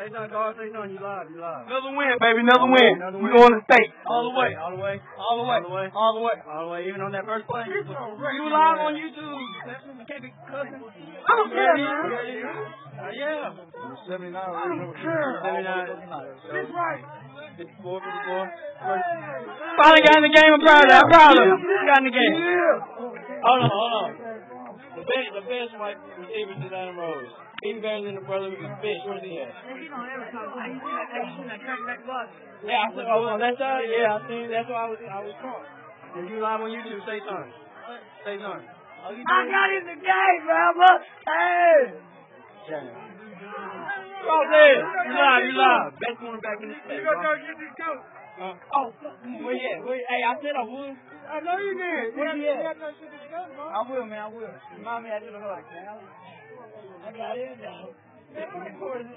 Say something, dog. Say something. You live. Another win, baby. Another win. We going to state. All the way. Even on that first play. You live on YouTube. You can't be cussing. I don't care, man. Yeah. 79. I don't care. 79. That's right. 54. Finally got in the game. I'm proud of him. Got in the game. Hold on. The best white receiver is Adam Rose. Even better than the brother with the fish. Where's he at? He don't ever talk about it. He's seen that crackback block. Yeah, I said, on that side? Yeah, I seen. That's why I was caught. If you live on YouTube, say something. Say something. I got in the game, Bama. Hey. Cross there. You live. Best cornerback in the state. Where you at? Hey, I said I would. I know you did. Where you at? I will, man. I will. Remind me after the hug, man. I got it.